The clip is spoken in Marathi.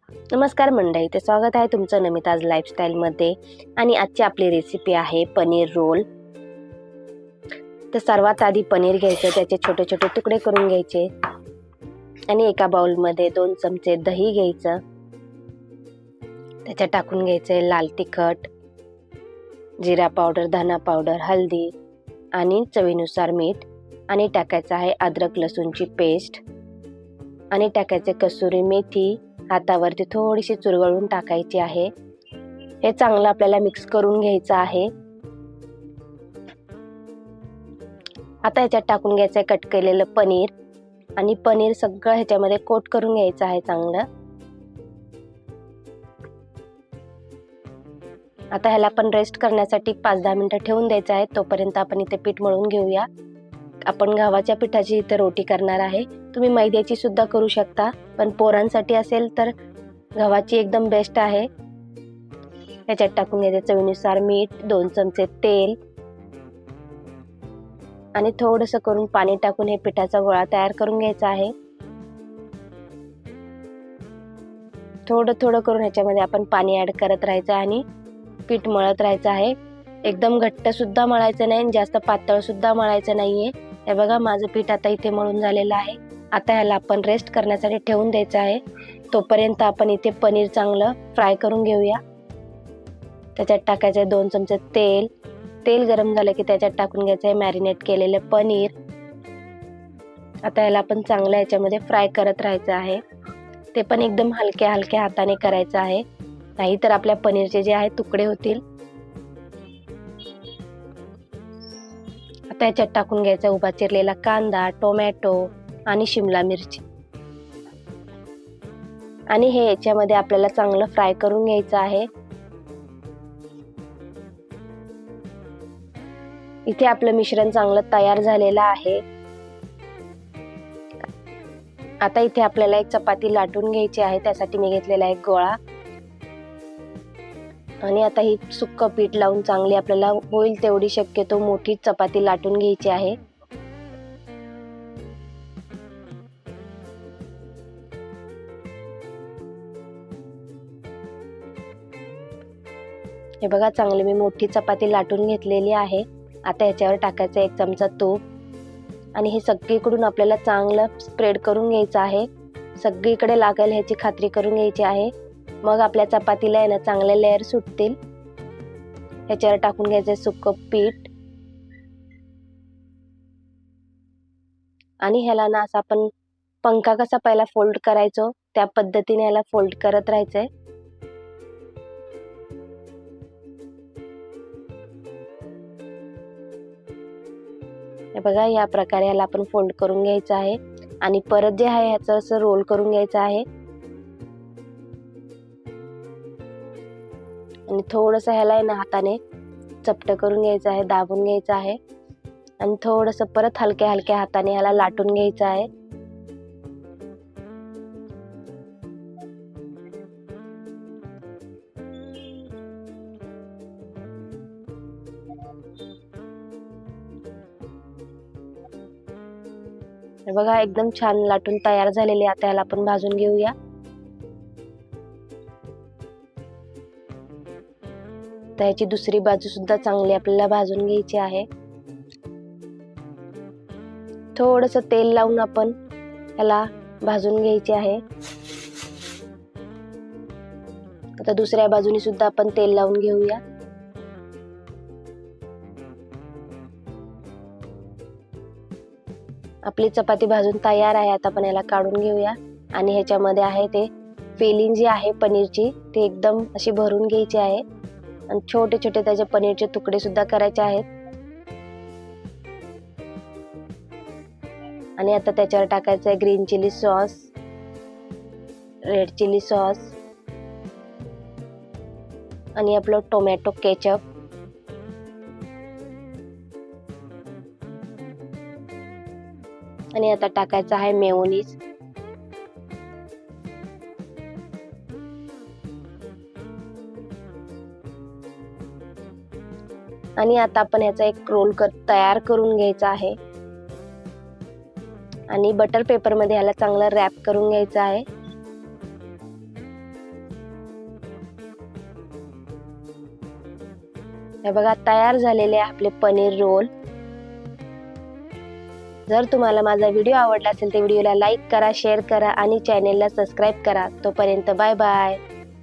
नमस्कार मंडळी, ते स्वागत आहे तुमचं नमिताज लाईफस्टाईलमध्ये. आणि आजची आपली रेसिपी आहे पनीर रोल. तर सर्वात आधी पनीर घ्यायचं, त्याचे छोटे छोटे तुकडे करून घ्यायचे आणि एका बाउलमध्ये 2 चमचे दही घ्यायचं. त्याच्यात टाकून घ्यायचे लाल तिखट, जिरा पावडर, धना पावडर, हळदी आणि चवीनुसार मीठ. आणि टाकायचं आहे अद्रक लसूणची पेस्ट आणि टाकायचे कसुरी मेथी. हातावरती थोडीशी चुरगळून टाकायची आहे. हे चांगलं आपल्याला मिक्स करून घ्यायचं आहे. आता ह्याच्यात टाकून घ्यायचं आहे कट केलेलं पनीर आणि पनीर सगळं ह्याच्यामध्ये कोट करून घ्यायचं आहे चांगलं. आता ह्याला आपण रेस्ट करण्यासाठी 5-10 मिनिटं ठेवून द्यायचं आहे. तोपर्यंत आपण इथे पीठ मळून घेऊया. आपण गव्हाच्या पिठाची इथे रोटी करणार आहे. तुम्ही मैद्याची सुद्धा करू शकता, पण पोरांसाठी असेल तर गव्हाची एकदम बेस्ट आहे. याच्यात टाकून घ्यायचे चवीनुसार मीठ, 2 चमचे तेल आणि थोडंसं करून पाणी टाकून हे पिठाचा गोळा तयार करून घ्यायचा आहे. थोडं थोडं करून ह्याच्यामध्ये आपण पाणी ऍड करत राहायचं आणि पीठ मळत राहायचं आहे. एकदम घट्ट सुद्धा मळायचं नाही आणि जास्त पातळ सुद्धा मळायचं नाहीये. हे बघा, माझं पीठ आता इथे मळून झालेलं आहे. आता ह्याला आपण रेस्ट करण्यासाठी ठेवून द्यायचं आहे. तोपर्यंत आपण इथे पनीर चांगलं फ्राय करून घेऊया. त्याच्यात टाकायचं आहे 2 चमचे तेल. तेल गरम झालं की त्याच्यात टाकून घ्यायचं आहे मॅरिनेट केलेलं पनीर. आता ह्याला आपण चांगलं याच्यामध्ये फ्राय करत राहायचं आहे. ते पण एकदम हलक्या हलक्या हाताने करायचं आहे, नाहीतर आपल्या पनीरचे जे आहे तुकडे होतील. आता याच्यात टाकून घ्यायचा उभा चिरलेला कांदा, टोमॅटो आणि शिमला मिरची आणि हे याच्यामध्ये आपल्याला चांगलं फ्राय करून घ्यायचं आहे. इथे आपलं मिश्रण चांगलं तयार झालेलं आहे. आता इथे आपल्याला एक चपाती लाटून घ्यायची आहे. त्यासाठी मी घेतलेला एक गोळा आणि आता ही सुक्क पीठ लावून चांगली आपल्याला होईल तेवढी शक्यतो मोठी चपाती लाटून घ्यायची आहे. हे बघा, चांगली मी मोठी चपाती लाटून घेतलेली आहे. आता याच्यावर टाकायचं 1 चमचा तूप आणि हे सगळीकडून आपल्याला चांगलं स्प्रेड करून घ्यायचं आहे. सगळीकडे लागेल ह्याची खात्री करून घ्यायची आहे. मग आपल्या चपातीला आहे ना चांगले लेयर सुटतील. ह्याच्यावर टाकून घ्यायचं सुक्क पीठ आणि ह्याला ना असं आपण पंखा कसा पहिला फोल्ड करायचो त्या पद्धतीने ह्याला फोल्ड करत राहायचंय. हे बघा, या प्रकारे ह्याला आपण फोल्ड करून घ्यायचं आहे आणि परत जे आहे ह्याचं असं रोल करून घ्यायचं आहे आणि थोडंसं ह्याला आहे ना हाताने चपटं करून घ्यायचं आहे, दाबून घ्यायचं आहे आणि थोडंसं परत हलक्या हलक्या हाताने ह्याला लाटून घ्यायचं आहे. हे बघा, एकदम छान लाटून तयार झालेले. आता ह्याला आपण भाजून घेऊया. तर ह्याची दुसरी बाजू सुद्धा चांगली आपल्याला भाजून घ्यायची आहे. थोडंसं तेल लावून आपण ह्याला भाजून घ्यायचे आहे. आता दुसऱ्या बाजूनी सुद्धा आपण तेल लावून घेऊया. आपली चपाती भाजून तयार आहे. आता आपण याला काढून घेऊया आणि ह्याच्यामध्ये आहे ते फिलिंग जी आहे पनीरची ती एकदम अशी भरून घ्यायची आहे आणि छोटे छोटे त्याचे पनीरचे तुकडे सुद्धा करायचे आहेत. आणि आता त्याच्यावर टाकायचं आहे green chilli sauce, red chilli sauce आणि आपलं टोमॅटो केचप. आणि आता टाकायचं आहे मेयोनीज. आणि आता आपण ह्याचा एक रोल तयार करून घ्यायचा आहे आणि बटर पेपर मध्ये ह्याला चांगलं रॅप करून घ्यायचं आहे. हे बघा तयार झालेले आपले पनीर रोल. जर तुम्हाला माझा व्हिडिओ आवडला असेल तर व्हिडिओला लाईक करा, शेअर करा आणि चॅनेलला सबस्क्राईब करा. तोपर्यंत बाय बाय.